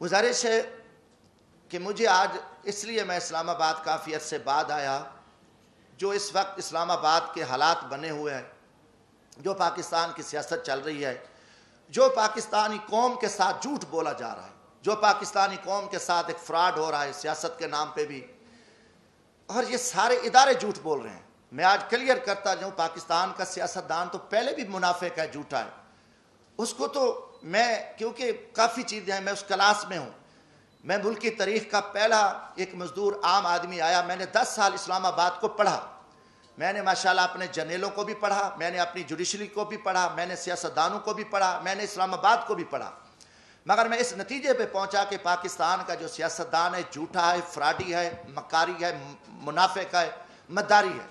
گزارش ہے کہ مجھے آج اس لیے میں اسلام آباد کافی عرصے بعد آیا، جو اس وقت اسلام آباد کے حالات بنے ہوئے ہیں، جو پاکستان کی سیاست چل رہی ہے، جو پاکستانی قوم کے ساتھ جھوٹ بولا جا رہا ہے، جو پاکستانی قوم کے ساتھ ایک فراڈ ہو رہا ہے سیاست کے نام پہ بھی، اور یہ سارے ادارے جھوٹ بول رہے ہیں۔ میں آج کلیئر کرتا جاؤں، پاکستان کا سیاستدان تو پہلے بھی منافق ہے، جھوٹا ہے، اس کو تو میں کیونکہ کافی چیزیں ہیں، میں اس کلاس میں ہوں، میں ملک کی تاریخ کا پہلا ایک مزدور عام آدمی آیا، میں نے 10 سال اسلام آباد کو پڑھا، میں نے ماشاءاللہ اپنے جرنیلوں کو بھی پڑھا، میں نے اپنی جوڈیشری کو بھی پڑھا، میں نے سیاستدانوں کو بھی پڑھا، میں نے اسلام آباد کو بھی پڑھا، مگر میں اس نتیجے پہ پہنچا کہ پاکستان کا جو سیاستدان ہے جھوٹا ہے، فراڈی ہے، مکاری ہے، منافق ہے، مداری ہے،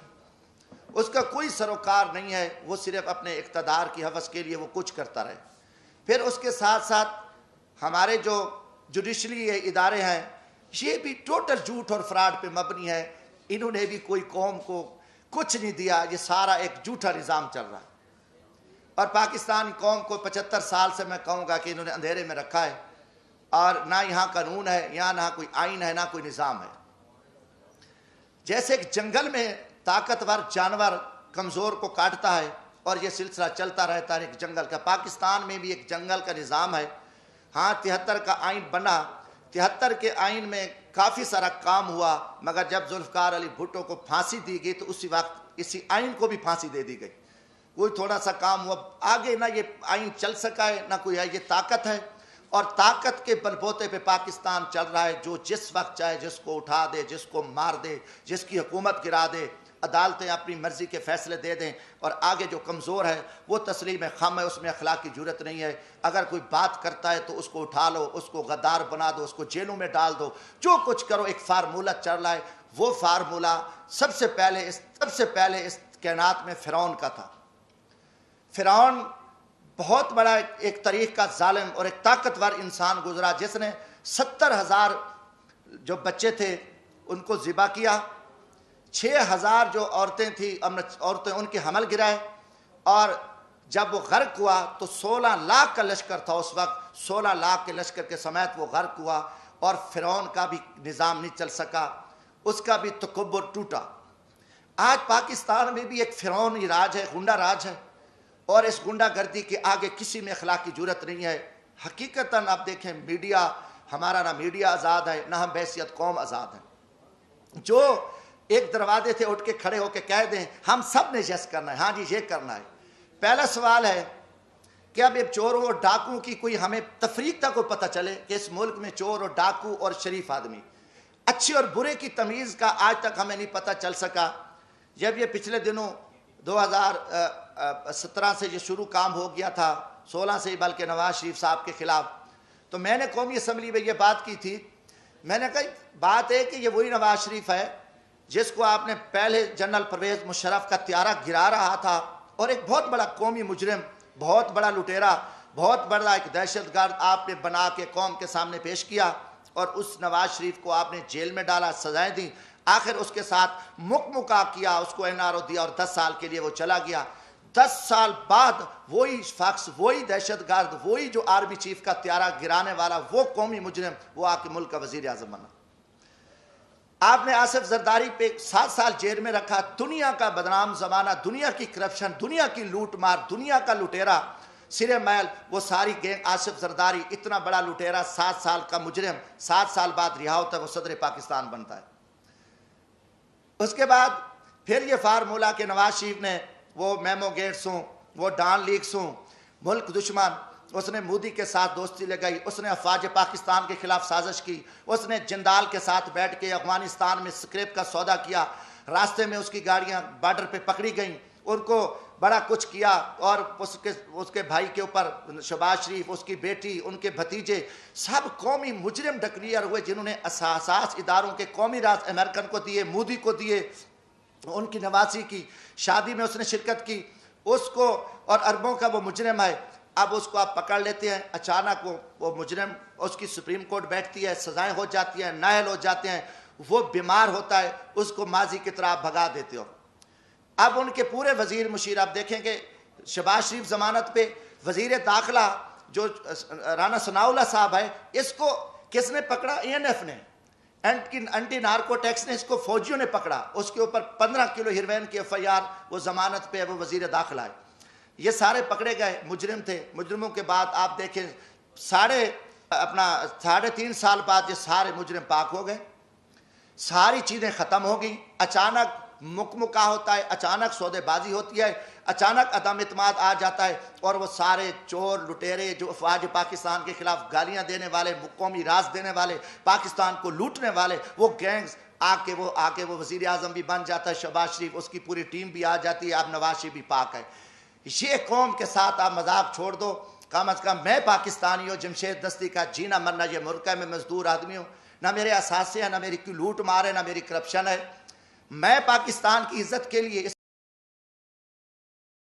اس کا کوئی سروکار نہیں ہے، وہ صرف اپنے اقتدار کی حوث کے لیے وہ کچھ کرتا رہے۔ پھر اس کے ساتھ ساتھ ہمارے جو جوڈیشری ادارے ہیں یہ بھی ٹوٹل جھوٹ اور فراڈ پہ مبنی ہے، انہوں نے بھی کوئی قوم کو کچھ نہیں دیا، یہ سارا ایک جھوٹا نظام چل رہا ہے، اور پاکستانی قوم کو 75 سال سے میں کہوں گا کہ انہوں نے اندھیرے میں رکھا ہے، اور نہ یہاں قانون ہے، یہاں نہ کوئی آئین ہے، نہ کوئی نظام ہے۔ جیسے ایک جنگل میں طاقتور جانور کمزور کو کاٹتا ہے اور یہ سلسلہ چلتا رہتا ہے ایک جنگل کا، پاکستان میں بھی ایک جنگل کا نظام ہے۔ ہاں 73 کا آئین بنا، 73 کے آئین میں کافی سارا کام ہوا، مگر جب ذوالفقار علی بھٹو کو پھانسی دی گئی تو اسی وقت اسی آئین کو بھی پھانسی دے دی گئی، کوئی تھوڑا سا کام ہوا، آگے نہ یہ آئین چل سکا ہے نہ کوئی ہے، یہ طاقت ہے، اور طاقت کے بلبوتے پہ پاکستان چل رہا ہے، جو جس وقت چاہے جس کو اٹھا دے، جس کو مار دے، جس کی حکومت گرا دے، عدالتیں اپنی مرضی کے فیصلے دے دیں، اور آگے جو کمزور ہے وہ تسلیم خم ہے، اس میں اخلاق کی جرت نہیں ہے، اگر کوئی بات کرتا ہے تو اس کو اٹھا لو، اس کو غدار بنا دو، اس کو جیلوں میں ڈال دو، جو کچھ کرو، ایک فارمولہ چل رہا ہے۔ وہ فارمولہ سب سے پہلے اس کائنات میں فرعون کا تھا۔ فرعون بہت بڑا ایک تاریخ کا ظالم اور ایک طاقتور انسان گزرا، جس نے 70,000 جو بچے تھے ان کو ذبح کیا، 6,000 جو عورتیں تھیں عورتیں ان کے حمل گرائے، اور جب وہ غرق ہوا تو 16 لاکھ کا لشکر تھا اس وقت، 16 لاکھ کے لشکر کے سمیت وہ غرق ہوا، اور فرعون کا بھی نظام نہیں چل سکا، اس کا بھی تکبر ٹوٹا۔ آج پاکستان میں بھی ایک فرعونی راج ہے، غنڈہ راج ہے، اور اس غنڈہ گردی کے آگے کسی میں اخلاق کی جرت نہیں ہے۔ حقیقتاً آپ دیکھیں، میڈیا ہمارا، نہ میڈیا آزاد ہے، نہ ہم بحیثیت قوم آزاد ہیں۔ جو ایک دروازے سے اٹھ کے کھڑے ہو کے کہہ دیں ہم سب نے یس کرنا ہے، ہاں جی یہ کرنا ہے۔ پہلا سوال ہے کہ اب یہ چوروں اور ڈاکوؤں کی کوئی ہمیں تفریق تک کو پتہ چلے کہ اس ملک میں چور اور ڈاکو اور شریف آدمی، اچھے اور برے کی تمیز کا آج تک ہمیں نہیں پتہ چل سکا۔ جب یہ پچھلے دنوں 2017 سے یہ شروع کام ہو گیا تھا، 16 سے ہی بلکہ نواز شریف صاحب کے خلاف، تو میں نے قومی اسمبلی میں یہ بات کی تھی، میں نے کہا بات ہے کہ یہ وہی نواز شریف ہے جس کو آپ نے پہلے جنرل پرویز مشرف کا طیارہ گرا رہا تھا، اور ایک بہت بڑا قومی مجرم، بہت بڑا لٹیرا، بہت بڑا ایک دہشت گرد آپ نے بنا کے قوم کے سامنے پیش کیا، اور اس نواز شریف کو آپ نے جیل میں ڈالا، سزائیں دیں، آخر اس کے ساتھ مکا کیا، اس کو این آر او دیا، اور 10 سال کے لیے وہ چلا گیا۔ 10 سال بعد وہی شخص، وہی دہشت گرد، وہی جو آرمی چیف کا طیارہ گرانے والا، وہ قومی مجرم، وہ آ کے ملک کا وزیر اعظم بنا۔ آپ نے آصف زرداری پہ 7 سال جیل میں رکھا، دنیا کا بدنام زمانہ، دنیا کی کرپشن، دنیا کی لوٹ مار، دنیا کا لٹیرا سرے میل، وہ ساری گینگ، آصف زرداری اتنا بڑا لٹیرا، 7 سال کا مجرم، 7 سال بعد رہا ہوتا ہے، وہ صدر پاکستان بنتا ہے۔ اس کے بعد پھر یہ فارمولہ کہ نواز شریف نے وہ میمو گیٹس ہوں، وہ ڈان لیکس ہوں، ملک دشمن، اس نے مودی کے ساتھ دوستی لگائی، اس نے افواج پاکستان کے خلاف سازش کی، اس نے جندال کے ساتھ بیٹھ کے افغانستان میں سکریپ کا سودا کیا، راستے میں اس کی گاڑیاں بارڈر پہ پکڑی گئیں، ان کو بڑا کچھ کیا، اور اس کے بھائی کے اوپر شہباز شریف، اس کی بیٹی، ان کے بھتیجے، سب قومی مجرم ڈکلیئر ہوئے، جنہوں نے اساس اداروں کے قومی راز امریکن کو دیے، مودی کو دیے، ان کی نواسی کی شادی میں اس نے شرکت کی، اس کو، اور اربوں کا وہ مجرم ہے۔ اب اس کو آپ پکڑ لیتے ہیں، اچانک وہ مجرم، اس کی سپریم کورٹ بیٹھتی ہے، سزائیں ہو جاتی ہیں، نااہل ہو جاتے ہیں، وہ بیمار ہوتا ہے، اس کو ماضی کی طرح بھگا دیتے ہو۔ اب ان کے پورے وزیر مشیر، آپ دیکھیں کہ شہباز شریف ضمانت پہ، وزیر داخلہ جو رانا ثناء اللہ صاحب ہے، اس کو کس نے پکڑا؟ INF نے، اینٹی نارکوٹیکس نے اس کو فوجیوں نے پکڑا، اس کے اوپر 15 کلو ہیروین کی FIR، وہ ضمانت پہ وہ وزیر داخلہ ہے. یہ سارے پکڑے گئے، مجرم تھے. مجرموں کے بعد آپ دیکھیں 3.5 سال بعد یہ سارے مجرم پاک ہو گئے، ساری چیزیں ختم ہو گئیں. اچانک مکہ ہوتا ہے، اچانک سودے بازی ہوتی ہے، اچانک عدم اعتماد آ جاتا ہے، اور وہ سارے چور لٹیرے جو افواج پاکستان کے خلاف گالیاں دینے والے، قومی راز دینے والے، پاکستان کو لوٹنے والے، وہ گینگز آ کے وہ وزیر اعظم بھی بن جاتا ہے شہباز شریف، اس کی پوری ٹیم بھی آ جاتی ہے، اب نواز شریف بھی پاک ہے. یہ قوم کے ساتھ آپ مذاق چھوڑ دو. کم از کم میں پاکستانی ہوں، جمشید دستی کا جینا مرنا یہ ملک ہے، میں مزدور آدمی ہوں، نہ میرے اثاثے ہیں، نہ میری کوئی لوٹ مار ہے، نہ میری کرپشن ہے. میں پاکستان کی عزت کے لیے